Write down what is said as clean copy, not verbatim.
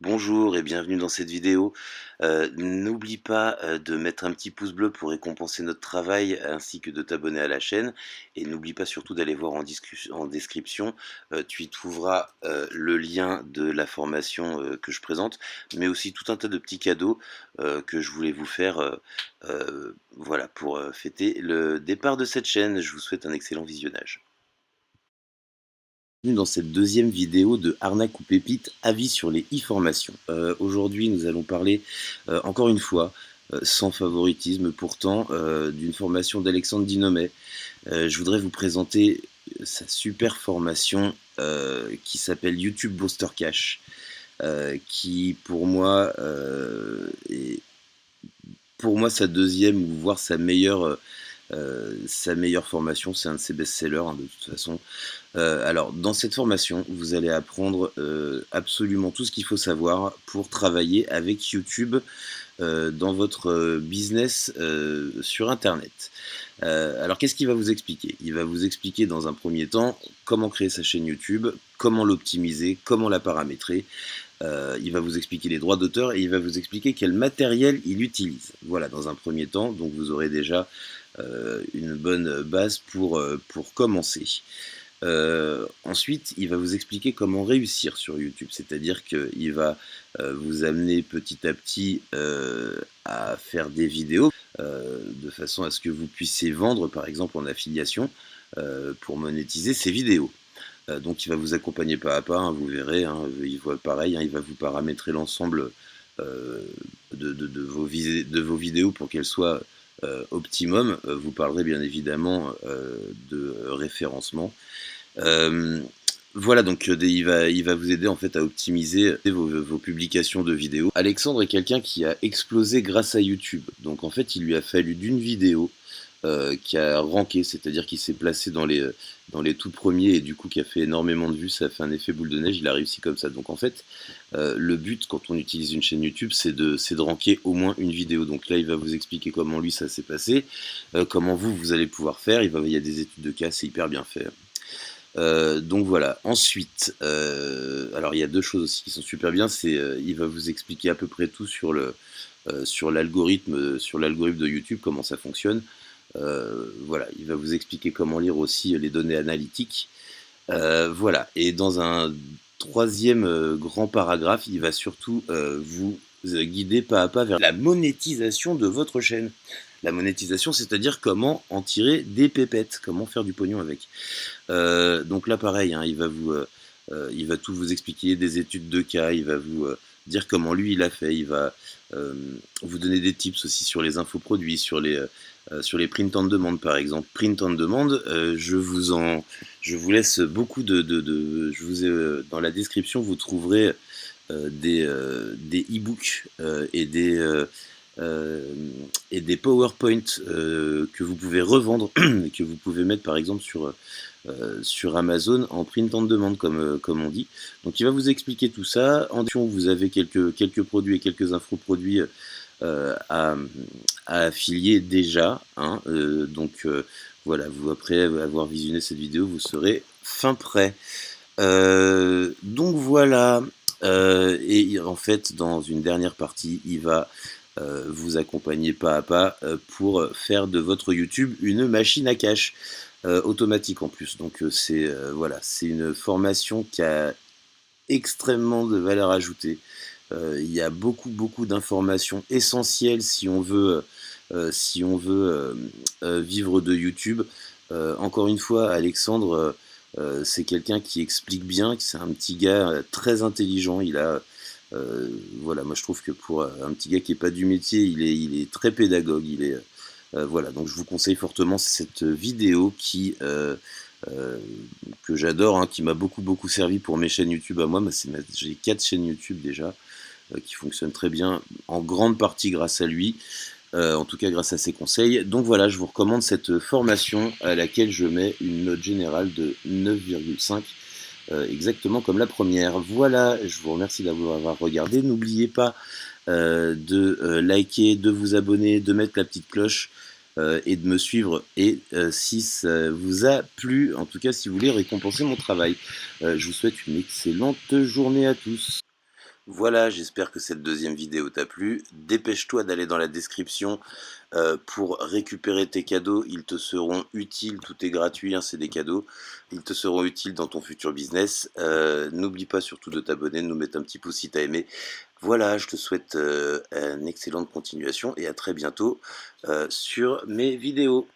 Bonjour et bienvenue dans cette vidéo. N'oublie pas, de mettre un petit pouce bleu pour récompenser notre travail, ainsi que de t'abonner à la chaîne et n'oublie pas surtout d'aller voir en description, tu y trouveras, le lien de la formation, que je présente, mais aussi tout un tas de petits cadeaux, que je voulais vous faire, voilà pour, fêter le départ de cette chaîne. Je vous souhaite un excellent visionnage. Bienvenue dans cette deuxième vidéo de Arnaque ou Pépite, avis sur les e-formations. Aujourd'hui, nous allons parler, encore une fois, sans favoritisme pourtant, d'une formation d'Alexandre Dinomet. Je voudrais vous présenter sa super formation qui s'appelle YouTube Booster Cash, qui pour moi sa deuxième ou voire sa meilleure formation. C'est un de ses best-sellers, hein, de toute façon. Alors, dans cette formation, vous allez apprendre absolument tout ce qu'il faut savoir pour travailler avec YouTube dans votre business sur Internet. Alors, qu'est-ce qu'il va vous expliquer? Il va vous expliquer dans un premier temps comment créer sa chaîne YouTube, comment l'optimiser, comment la paramétrer. Il va vous expliquer les droits d'auteur et il va vous expliquer quel matériel il utilise. Voilà, dans un premier temps, donc vous aurez déjà une bonne base pour commencer. Ensuite, il va vous expliquer comment réussir sur YouTube, c'est-à-dire qu'il va vous amener petit à petit à faire des vidéos de façon à ce que vous puissiez vendre, par exemple en affiliation, pour monétiser ces vidéos. Donc il va vous accompagner pas à pas, hein, vous verrez, hein, il va pareil, hein, il va vous paramétrer l'ensemble de vos vidéos pour qu'elles soient optimum. Vous parlerez bien évidemment de référencement. Voilà, donc il va vous aider en fait à optimiser vos publications de vidéos. Alexandre est quelqu'un qui a explosé grâce à YouTube. Donc en fait, il lui a fallu d'une vidéo qui a ranké, c'est-à-dire qui s'est placé dans les tout premiers et du coup qui a fait énormément de vues. Ça a fait un effet boule de neige, il a réussi comme ça. Donc en fait, le but quand on utilise une chaîne YouTube, c'est de ranker au moins une vidéo. Donc là, il va vous expliquer comment lui ça s'est passé, comment vous allez pouvoir faire. Il y a des études de cas, c'est hyper bien fait. Donc voilà. Ensuite, alors il y a deux choses aussi qui sont super bien. Il va vous expliquer à peu près tout sur l'algorithme de YouTube, comment ça fonctionne. Voilà, il va vous expliquer comment lire aussi les données analytiques. Voilà, et dans un troisième grand paragraphe, il va surtout vous guider pas à pas vers la monétisation de votre chaîne. La monétisation, c'est-à-dire comment en tirer des pépettes, comment faire du pognon avec. Donc là, pareil, hein, il va tout vous expliquer, des études de cas, il va vous dire comment lui il a fait, il va vous donner des tips aussi sur les infoproduits, sur les print on demand par exemple. Print on demand, je vous laisse beaucoup dans la description vous trouverez des e-books et des PowerPoint que vous pouvez revendre, que vous pouvez mettre par exemple sur Amazon en print on demand comme on dit. Donc il va vous expliquer tout ça. En description, vous avez quelques produits et quelques infoproduits à affilier déjà, hein. Voilà, vous après avoir visionné cette vidéo, vous serez fin prêt. Donc voilà, et en fait dans une dernière partie, il va vous accompagner pas à pas pour faire de votre YouTube une machine à cash automatique en plus. Donc voilà, c'est une formation qui a extrêmement de valeur ajoutée. Il y a beaucoup d'informations essentielles si on veut vivre de YouTube. Encore une fois, Alexandre, c'est quelqu'un qui explique bien, c'est un petit gars très intelligent. Voilà, moi je trouve que pour un petit gars qui n'est pas du métier, il est très pédagogue. Voilà, donc je vous conseille fortement cette vidéo que j'adore, hein, qui m'a beaucoup servi pour mes chaînes YouTube à moi. J'ai 4 chaînes YouTube déjà qui fonctionnent très bien, en grande partie grâce à lui, en tout cas grâce à ses conseils. Donc voilà, je vous recommande cette formation à laquelle je mets une note générale de 9,5. Exactement comme la première. Voilà, je vous remercie d'avoir regardé. N'oubliez pas de liker, de vous abonner, de mettre la petite cloche et de me suivre. Et si ça vous a plu, en tout cas si vous voulez récompenser mon travail, je vous souhaite une excellente journée à tous. Voilà, j'espère que cette deuxième vidéo t'a plu. Dépêche-toi d'aller dans la description pour récupérer tes cadeaux. Ils te seront utiles, tout est gratuit, hein, c'est des cadeaux. Ils te seront utiles dans ton futur business. N'oublie pas surtout de t'abonner, de nous mettre un petit pouce si t'as aimé. Voilà, je te souhaite une excellente continuation et à très bientôt sur mes vidéos.